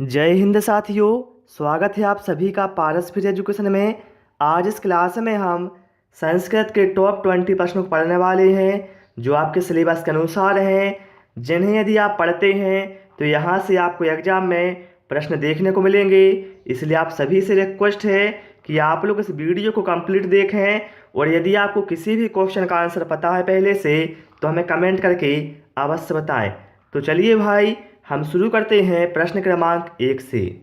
जय हिंद साथियों। स्वागत है आप सभी का पारस फिर एजुकेशन में। आज इस क्लास में हम संस्कृत के टॉप 20 प्रश्नों को पढ़ने वाले हैं जो आपके सिलेबस के अनुसार हैं, जिन्हें यदि आप पढ़ते हैं तो यहाँ से आपको एग्जाम में प्रश्न देखने को मिलेंगे। इसलिए आप सभी से रिक्वेस्ट है कि आप लोग इस वीडियो को कंप्लीट देखें, और यदि आपको किसी भी क्वेश्चन का आंसर पता है पहले से तो हमें कमेंट करके अवश्य बताएं। तो चलिए भाई, हम शुरू करते हैं प्रश्न क्रमांक 1 से।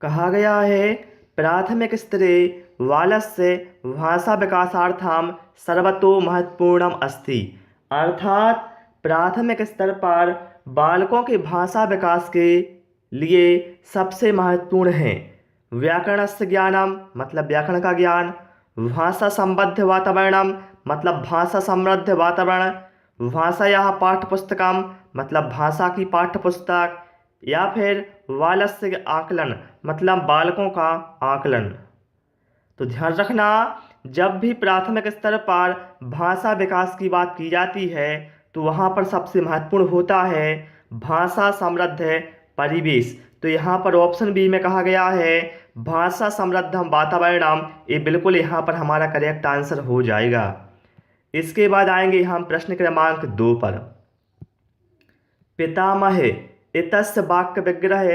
कहा गया है, प्राथमिक स्तरे बालस्य भाषा विकासार्थम सर्वतो महत्वपूर्णम अस्ति। अर्थात प्राथमिक स्तर पर बालकों के भाषा विकास के लिए सबसे महत्वपूर्ण है व्याकरणस्य ज्ञानम मतलब व्याकरण का ज्ञान, भाषा संबद्ध वातावरणम मतलब भाषा समृद्ध वातावरण, भाषायाः पाठ्यपुस्तकम मतलब भाषा की पाठ्यपुस्तक, या फिर बालस्य आकलन मतलब बालकों का आकलन। तो ध्यान रखना, जब भी प्राथमिक स्तर पर भाषा विकास की बात की जाती है तो वहाँ पर सबसे महत्वपूर्ण होता है भाषा समृद्ध परिवेश। तो यहाँ पर ऑप्शन बी में कहा गया है भाषा समृद्धम वातावरणम, ये बिल्कुल यहाँ पर हमारा करेक्ट आंसर हो जाएगा। इसके बाद आएंगे हम प्रश्न क्रमांक 2 पर। पितामहे इतस्य वाक्य विग्रह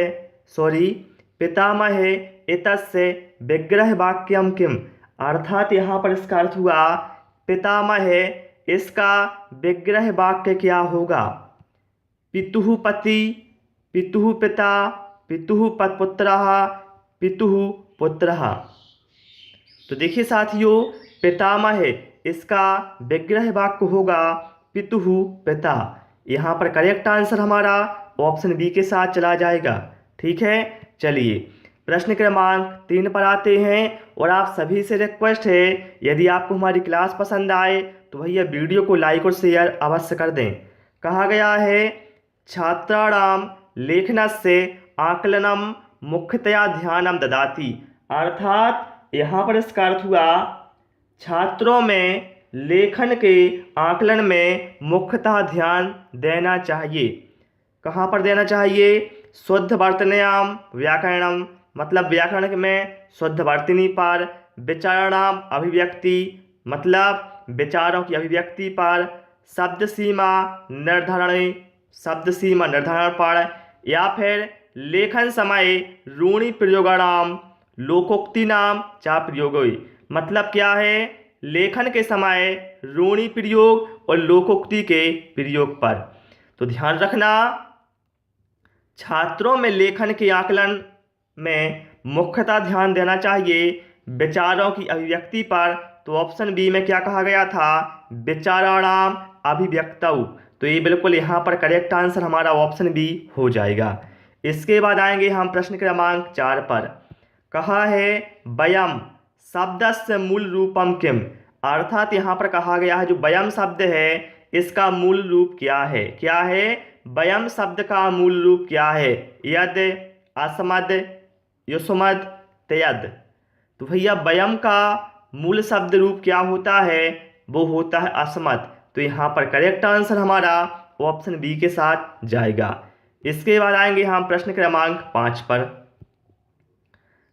पितामहे इतस्य विग्रह वाक्यम किम। अर्थात यहाँ पर इसका अर्थ हुआ पितामहे, इसका विग्रह वाक्य क्या होगा। पितुः पति, पितुः पिता, पितुः पुत्रः, पितुः पुत्रः। तो देखिए साथियों, पितामहे इसका विग्रह वाक्य होगा पितुः पिता। यहाँ पर करेक्ट आंसर हमारा ऑप्शन बी के साथ चला जाएगा। ठीक है, चलिए प्रश्न क्रमांक 3 पर आते हैं। और आप सभी से रिक्वेस्ट है, यदि आपको हमारी क्लास पसंद आए तो भैया वीडियो को लाइक और शेयर अवश्य कर दें। कहा गया है, छात्राणाम लेखनस्य आकलनम मुख्यतया ध्यानम ददाति। अर्थात यहाँ पर इसका अर्थ हुआ छात्रों में लेखन के आकलन में मुख्यतः ध्यान देना चाहिए। कहाँ पर देना चाहिए। शुद्ध वर्तन्याम व्याकरणम मतलब व्याकरण में शुद्ध वर्तनी पर, विचारणाम अभिव्यक्ति मतलब विचारों की अभिव्यक्ति पर, शब्द सीमा निर्धारण पर, या फिर लेखन समय रूढ़ि प्रयोगाणाम लोकोक्ति नाम चा प्रयोगों। मतलब क्या है, लेखन के समय रूढ़ि प्रयोग और लोकोक्ति के प्रयोग पर। तो ध्यान रखना, छात्रों में लेखन के आकलन में मुख्यतः ध्यान देना चाहिए विचारों की अभिव्यक्ति पर। तो ऑप्शन बी में क्या कहा गया था, विचाराणाम अभिव्यक्तौ। तो ये बिल्कुल यहाँ पर करेक्ट आंसर हमारा ऑप्शन बी हो जाएगा। इसके बाद आएंगे हम प्रश्न क्रमांक 4 पर। कहा है, वयम शब्दस्य मूल रूपम किम। अर्थात यहाँ पर कहा गया है जो वयम शब्द है इसका मूल रूप क्या है। क्या है, वयम शब्द का मूल रूप क्या है। यद, अस्मद, युष्मद, त्यद। तो भैया वयम का मूल शब्द रूप क्या होता है, वो होता है अस्मद। तो यहाँ पर करेक्ट आंसर हमारा ऑप्शन बी के साथ जाएगा। इसके बाद आएंगे हम प्रश्न क्रमांक 5 पर।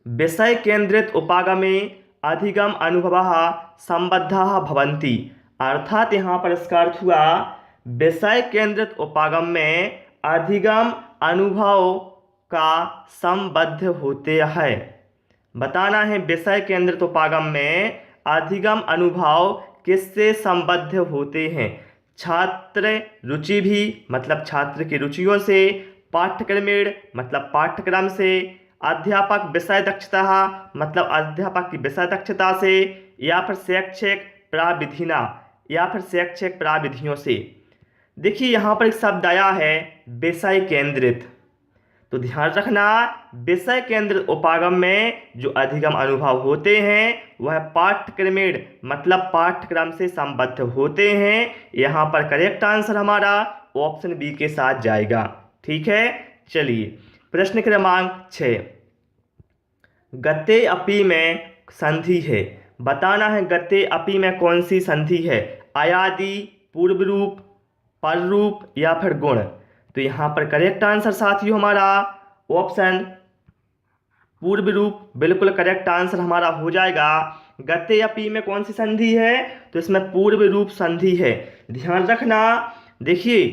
विषय केंद्रित उपागमे अधिगम अनुभवः संबद्धः भवन्ति। अर्थात यहाँ पर इसका अर्थ हुआ विषय केंद्रित उपागम में अधिगम अनुभव का संबद्ध होते हैं। बताना है विषय केंद्रित उपागम में अधिगम अनुभव किससे संबद्ध होते हैं। छात्र रुचि भी मतलब छात्र की रुचियों से, पाठ्यक्रमेण मतलब पाठ्यक्रम से, अध्यापक विषय दक्षता मतलब अध्यापक की विषय दक्षता से, या फिर शैक्षिक प्राविधिना या फिर शैक्षिक प्राविधियों से। देखिए यहाँ पर एक शब्द आया है विषय केंद्रित। तो ध्यान रखना, विषय केंद्रित उपागम में जो अधिगम अनुभव होते हैं वह पाठ्यक्रमेण मतलब पाठ्यक्रम से संबद्ध होते हैं। यहाँ पर करेक्ट आंसर हमारा ऑप्शन बी के साथ जाएगा। ठीक है, चलिए प्रश्न क्रमांक 6। गते अपि में संधि है। बताना है गते अपि में कौन सी संधि है। अयादि, पूर्व रूप, पर रूप या फिर गुण। तो यहाँ पर करेक्ट आंसर साथियों हमारा ऑप्शन पूर्व रूप बिल्कुल करेक्ट आंसर हमारा हो जाएगा। गते या पी में कौन सी संधि है, तो इसमें पूर्व रूप संधि है। ध्यान रखना, देखिए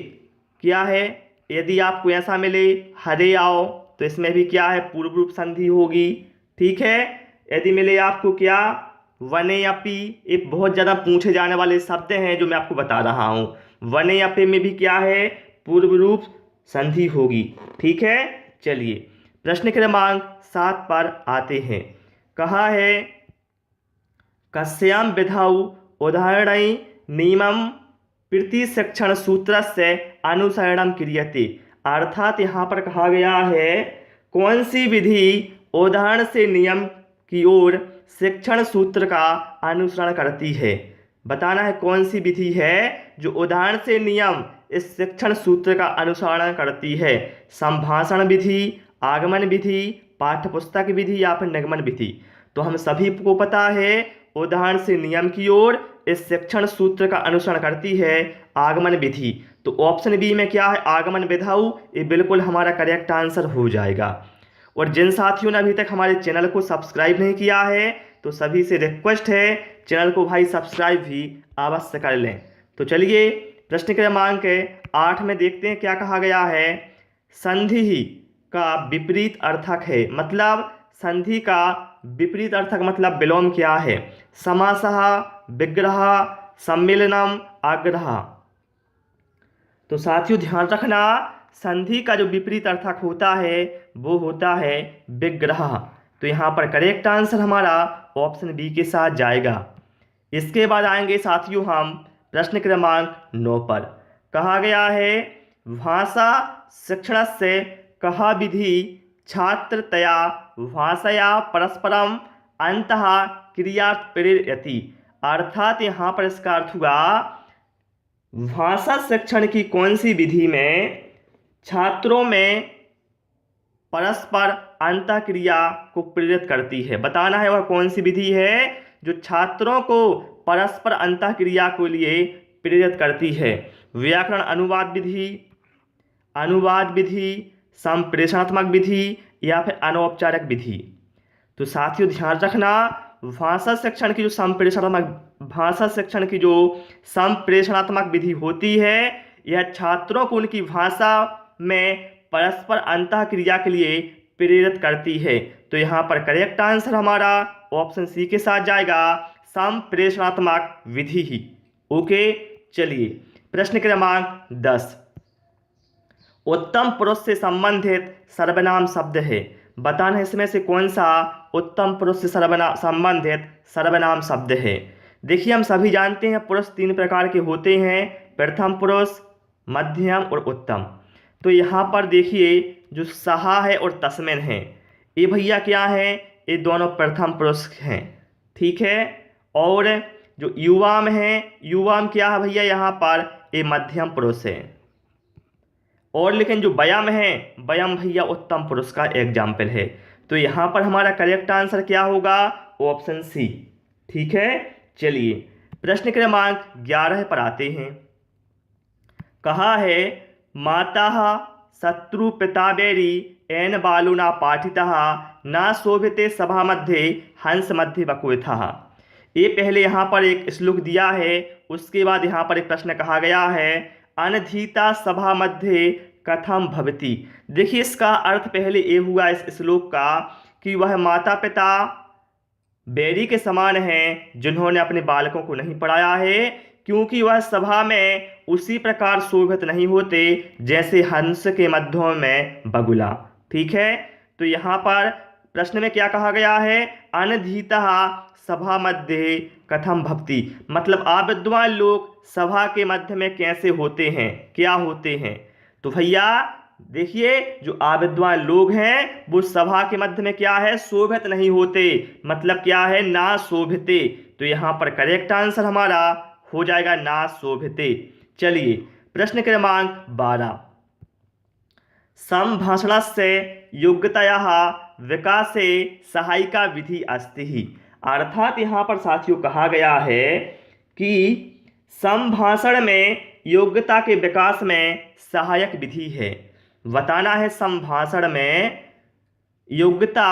क्या है, यदि आपको ऐसा मिले हरे आओ तो इसमें भी क्या है, पूर्व रूप संधि होगी। ठीक है, यदि मिले आपको क्या वने या पी, एक बहुत ज़्यादा पूछे जाने वाले शब्द हैं जो मैं आपको बता रहा हूँ। वने या पे में भी क्या है, पूर्व रूप संधि होगी। ठीक है, चलिए प्रश्न क्रमांक 7 पर आते हैं। कहा है कस्याम विधौ उदाहरणै नियमं प्रतिशिक्षण सूत्रस्य अनुसरणं क्रियते। अर्थात यहाँ पर कहा गया है कौन सी विधि उदाहरण से नियम की ओर शिक्षण सूत्र का अनुसरण करती है। बताना है कौन सी विधि है जो उदाहरण से नियम इस शिक्षण सूत्र का अनुसरण करती है। संभाषण विधि, आगमन विधि, पाठ्यपुस्तक विधि या फिर निगमन विधि। तो हम सभी को पता है उदाहरण से नियम की ओर इस शिक्षण सूत्र का अनुसरण करती है आगमन विधि। तो ऑप्शन बी में क्या है, आगमन विधौ, ये बिल्कुल हमारा करेक्ट आंसर हो जाएगा। और जिन साथियों ने अभी तक हमारे चैनल को सब्सक्राइब नहीं किया है तो सभी से रिक्वेस्ट है चैनल को भाई सब्सक्राइब भी अवश्य कर लें। तो चलिए प्रश्न क्रमांक 8 में देखते हैं क्या कहा गया है। संधि का विपरीत अर्थक है, मतलब संधि का विपरीत अर्थक मतलब विलोम क्या है। समासः, विग्रह, सम्मिलनम, आग्रह। तो साथियों ध्यान रखना, संधि का जो विपरीत अर्थक होता है वो होता है विग्रह। तो यहाँ पर करेक्ट आंसर हमारा ऑप्शन बी के साथ जाएगा। इसके बाद आएंगे साथियों हम प्रश्न क्रमांक 9 पर। कहा गया है भाषा शिक्षणस्य कहा विधि छात्रतया भाषया परस्परम अंतः क्रिया प्रेरयति। अर्थात यहाँ पर इसका अर्थ हुआ भाषा शिक्षण की कौन सी विधि में छात्रों में परस्पर अंतः क्रिया को प्रेरित करती है। बताना है वह कौन सी विधि है जो छात्रों को परस्पर अंतः क्रिया के लिए प्रेरित करती है। व्याकरण अनुवाद विधि, संप्रेषणात्मक विधि या फिर अनौपचारिक विधि। तो साथियों ध्यान रखना, भाषा शिक्षण की जो संप्रेषणात्मक विधि होती है यह छात्रों को उनकी भाषा में परस्पर अंतः क्रिया के लिए प्रेरित करती है। तो यहाँ पर करेक्ट आंसर हमारा ऑप्शन सी के साथ जाएगा, संप्रेषणात्मक विधि ही। ओके, चलिए प्रश्न क्रमांक 10। उत्तम पुरुष से संबंधित सर्वनाम शब्द है। बताना है इसमें से कौन सा उत्तम पुरुष से संबंधित सर्वनाम शब्द है। देखिए हम सभी जानते हैं पुरुष 3 प्रकार के होते हैं, प्रथम पुरुष, मध्यम और उत्तम। तो यहाँ पर देखिए जो सहा है और तस्मिन है ये भैया क्या है, ये दोनों प्रथम पुरुष हैं। ठीक है, और जो युवाम है, युवाम क्या है भैया, यहाँ पर ये मध्यम पुरुष है। और लेकिन जो वयम है, वयम भैया उत्तम पुरुष का एग्जाम्पल है। तो यहाँ पर हमारा करेक्ट आंसर क्या होगा, ऑप्शन सी। ठीक है, चलिए प्रश्न क्रमांक 11 पर आते हैं। कहा है माता शत्रु पिताबेरी एन बालुना पाठितः न शोभिते सभा मध्य हंस मध्य बकुथः। ये पहले यहाँ पर एक श्लोक दिया है, उसके बाद यहाँ पर एक प्रश्न कहा गया है अनधीता सभा मध्य कथम भवति। देखिए इसका अर्थ पहले ये हुआ इस श्लोक का कि वह माता पिता बैरी के समान हैं जिन्होंने अपने बालकों को नहीं पढ़ाया है, क्योंकि वह सभा में उसी प्रकार शोभित नहीं होते जैसे हंस के मध्यों में बगुला। ठीक है, तो यहाँ पर प्रश्न में क्या कहा गया है, अनधीता सभा मध्य कथम भवति, मतलब अविद्वान लोग सभा के मध्य में कैसे होते हैं, क्या होते हैं। तो भैया देखिए जो अविद्वान लोग हैं वो सभा के मध्य में क्या है, शोभित नहीं होते, मतलब क्या है, ना शोभिते। तो यहाँ पर करेक्ट आंसर हमारा हो जाएगा ना शोभिते। चलिए प्रश्न क्रमांक 12। संभाषणस्य योग्यतायाः विकासे सहायिका विधि अस्ति। अर्थात यहाँ पर साथियों कहा गया है कि संभाषण में योग्यता के विकास में सहायक विधि है। बताना है संभाषण में योग्यता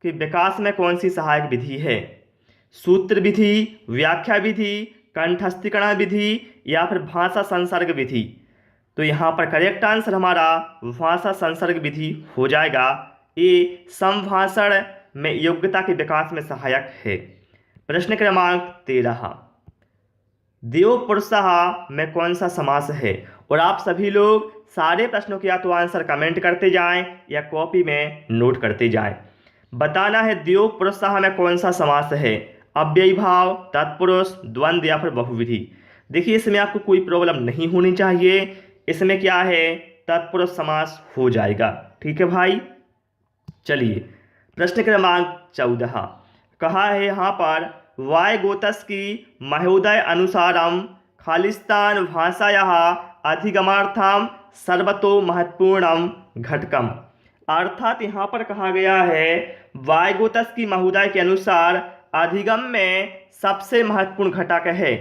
के विकास में कौन सी सहायक विधि है। सूत्र विधि, व्याख्या विधि, कंठस्थीकरण विधि या फिर भाषा संसर्ग विधि। तो यहाँ पर करेक्ट आंसर हमारा भाषा संसर्ग विधि हो जाएगा। ये संभाषण में योग्यता के विकास में सहायक है। प्रश्न क्रमांक 13, देव पुरुषः में कौन सा समास है। और आप सभी लोग सारे प्रश्नों के या तो आंसर कमेंट करते जाएं या कॉपी में नोट करते जाएं। बताना है देव पुरुषः में कौन सा समास है। अव्ययी भाव, तत्पुरुष, द्वंद्व या फिर बहुविधि। देखिए इसमें आपको कोई प्रॉब्लम नहीं होनी चाहिए। इसमें क्या है, तत्पुरुष समास हो जाएगा। ठीक है भाई। चलिए प्रश्न क्रमांक 14, कहा है यहाँ पर वायगोत्स की महोदय अनुसारम खालिस्तान भाषायाः अधिगमार्थम सर्वतो महत्वपूर्णम घटकम। अर्थात यहाँ पर कहा गया है वायगोत्स की महोदय के अनुसार अधिगम में सबसे महत्वपूर्ण घटक है।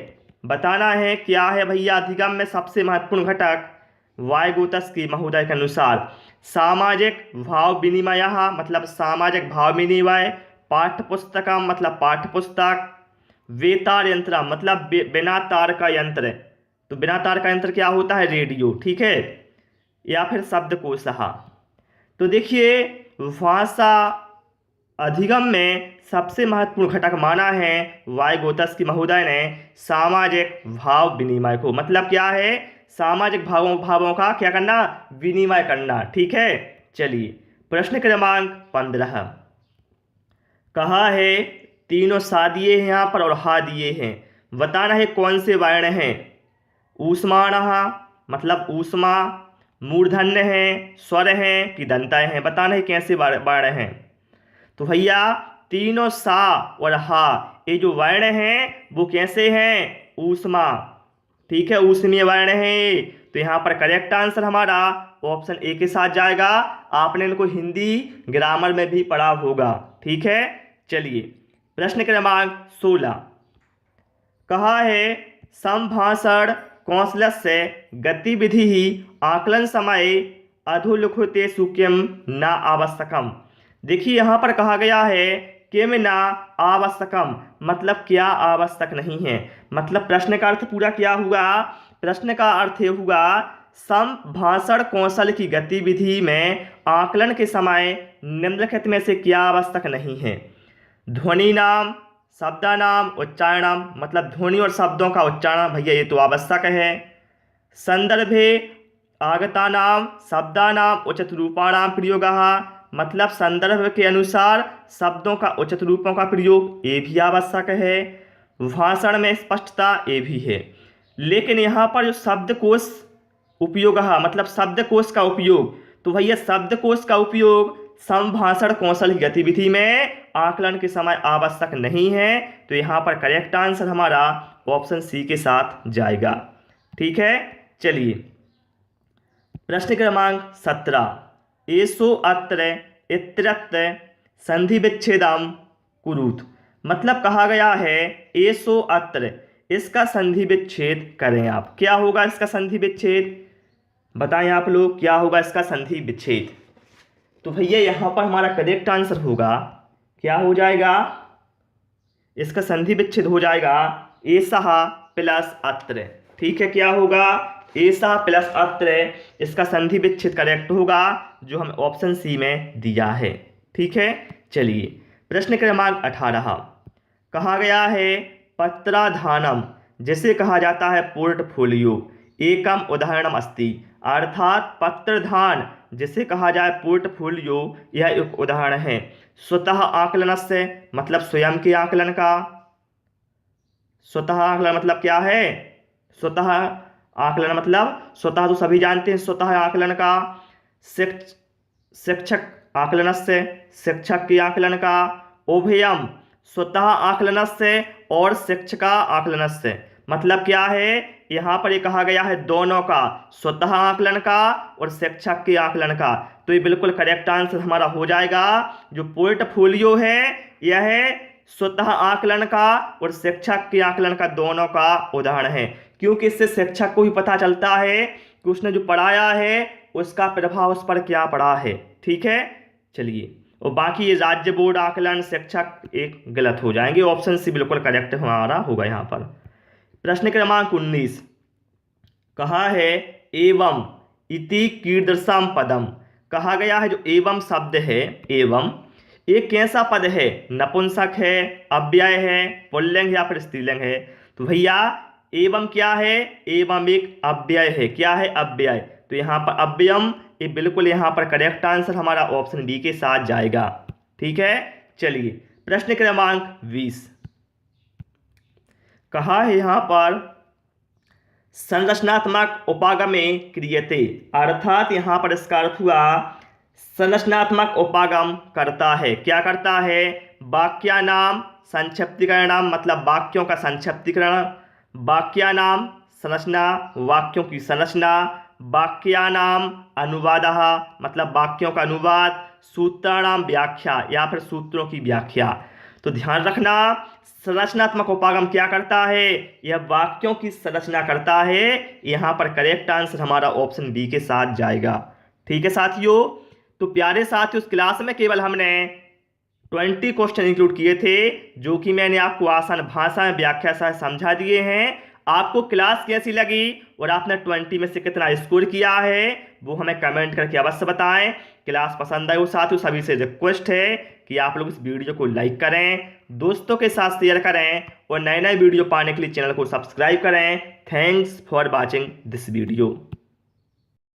बताना है क्या है भैया अधिगम में सबसे महत्वपूर्ण घटक। वायगोत्स की महोदय के अनुसार सामाजिक भाव विनिमय, मतलब सामाजिक भाव विनिमय, पाठ्यपुस्तकम मतलब पाठ्यपुस्तक, वेतार यंत्र मतलब बिना तार का यंत्र। तो बिना तार का यंत्र क्या होता है, रेडियो। ठीक है। या फिर शब्दकोश। तो देखिए भाषा अधिगम में सबसे महत्वपूर्ण घटक माना है वायगोत्स की महोदय ने सामाजिक भाव विनिमय को। मतलब क्या है, सामाजिक भावों का क्या करना, विनिमय करना। ठीक है। चलिए प्रश्न क्रमांक 15, कहा है तीनों सा दिए हैं यहाँ पर और हा दिए हैं। बताना है कौन से वर्ण हैं। ऊष्माणः मतलब ऊष्मा, मूर्धन्य है, स्वर है कि दंताएं हैं। बताना है कैसे वर्ण हैं। तो भैया तीनों सा और हा ये जो वर्ण हैं वो कैसे हैं, ऊष्मा। ठीक है, ऊष्मीय वर्ण है। तो यहाँ पर करेक्ट आंसर हमारा ऑप्शन ए के साथ जाएगा। आपने इनको हिंदी ग्रामर में भी पढ़ा होगा। ठीक है। चलिए प्रश्न क्रमांक 16, कहा है संभाषण कौशलस्य गतिविधि ही आकलन समय अधोलिखितेषु किम न आवश्यकम। देखिए यहाँ पर कहा गया है किम न आवश्यकम मतलब क्या आवश्यक नहीं है। मतलब प्रश्न का अर्थ पूरा क्या हुआ, प्रश्न का अर्थ ये हुआ संभाषण कौशल की गतिविधि में आकलन के समय निम्नलिखित में से क्या आवश्यक नहीं है। ध्वनि नाम, शब्दानाम, उच्चारणम मतलब ध्वनि और शब्दों का उच्चारण भैया ये तो आवश्यक है। संदर्भे आगतानाम शब्दानाम उचित रूपाणाम प्रयोगः मतलब संदर्भ के अनुसार शब्दों का उचित रूपों का प्रयोग ये भी आवश्यक है। भाषण में स्पष्टता ये भी है। लेकिन यहाँ पर जो शब्दकोश उपयोग मतलब शब्दकोश का उपयोग, तो भैया शब्दकोश का उपयोग संभाषण कौशल की गतिविधि में आकलन के समय आवश्यक नहीं है। तो यहाँ पर करेक्ट आंसर हमारा ऑप्शन सी के साथ जाएगा। ठीक है। चलिए प्रश्न क्रमांक 17, एषो अत्र इत्यत्र संधि विच्छेदम कुरुत। मतलब कहा गया है एषो अत्र, इसका संधि विच्छेद करें आप। क्या होगा इसका संधि विच्छेद, बताएं आप लोग क्या होगा इसका संधि विच्छेद। तो भैया यहाँ पर हमारा करेक्ट आंसर होगा, क्या हो जाएगा, इसका संधि विच्छेद हो जाएगा एषः प्लस अत्र। ठीक है, क्या होगा, एषः प्लस अत्र, इसका संधि विच्छेद करेक्ट होगा जो हम ऑप्शन सी में दिया है। ठीक है। चलिए प्रश्न क्रमांक 18, कहा गया है पत्राधानम जिसे कहा जाता है पोर्टफोलियो एकम उदाहरणम अस्ति। अर्थात पत्रधान जिसे कहा जाए पोर्टफोलियो यह एक उदाहरण है। स्वतः आकलन से मतलब स्वयं के आकलन का। स्वतः आकलन मतलब क्या है, स्वतः आकलन मतलब स्वतः तो सभी जानते हैं स्वतः आकलन का। शिक्षक आकलन से शिक्षक के आकलन का। उभयम स्वतः आकलन से और शिक्षका आकलन से मतलब क्या है, यहाँ पर ये कहा गया है दोनों का, स्वतः आकलन का और शिक्षक के आकलन का। तो ये बिल्कुल करेक्ट आंसर हमारा हो जाएगा। जो पोर्टफोलियो है यह स्वतः आकलन का और शिक्षक के आकलन का दोनों का उदाहरण है। क्योंकि इससे शिक्षक को भी पता चलता है कि उसने जो पढ़ाया है उसका प्रभाव उस पर क्या पड़ा है। ठीक है, चलिए। और बाकी ये राज्य बोर्ड आकलन शिक्षक एक गलत हो जाएंगे, ऑप्शन सी बिल्कुल करेक्ट हमारा होगा यहाँ पर। प्रश्न क्रमांक 19 कहा है एवं इति कीदृशम पदम। कहा गया है जो एवं शब्द है, एवं एक कैसा पद है, नपुंसक है, अव्यय है, पुल्लिंग या फिर स्त्रीलिंग है। तो भैया एवं क्या है, एवं एक अव्यय है। क्या है, अव्यय। तो यहाँ पर अव्ययम, ये बिल्कुल यहाँ पर करेक्ट आंसर हमारा ऑप्शन बी के साथ जाएगा। ठीक है, चलिए। प्रश्न क्रमांक 20 कहा है यहाँ पर संरचनात्मक उपागमे क्रियते, अर्थात यहाँ पर इसका अर्थ हुआ संरचनात्मक उपागम करता है। क्या करता है, वाक्यानाम संक्षिप्तीकरण, मतलब वाक्यों का संक्षिप्तीकरण, वाक्यानाम संरचना, वाक्यों की संरचना, वाक्यानाम अनुवादः, मतलब वाक्यों का अनुवाद, सूत्राणाम व्याख्या या फिर सूत्रों की व्याख्या। तो ध्यान रखना, संरचनात्मक उपागम क्या करता है, यह वाक्यों की संरचना करता है। यहाँ पर करेक्ट आंसर हमारा ऑप्शन बी के साथ जाएगा। ठीक है साथियों, तो प्यारे साथियों उस क्लास में केवल हमने 20 क्वेश्चन इंक्लूड किए थे, जो कि मैंने आपको आसान भाषा में व्याख्या से समझा दिए हैं। आपको क्लास कैसी लगी और आपने 20 में से कितना स्कोर किया है वो हमें कमेंट करके अवश्य बताएं। क्लास पसंद आई हो साथियों, सभी से रिक्वेस्ट है कि आप लोग इस वीडियो को लाइक करें, दोस्तों के साथ शेयर करें और नए नए वीडियो पाने के लिए चैनल को सब्सक्राइब करें। Thanks for watching this video.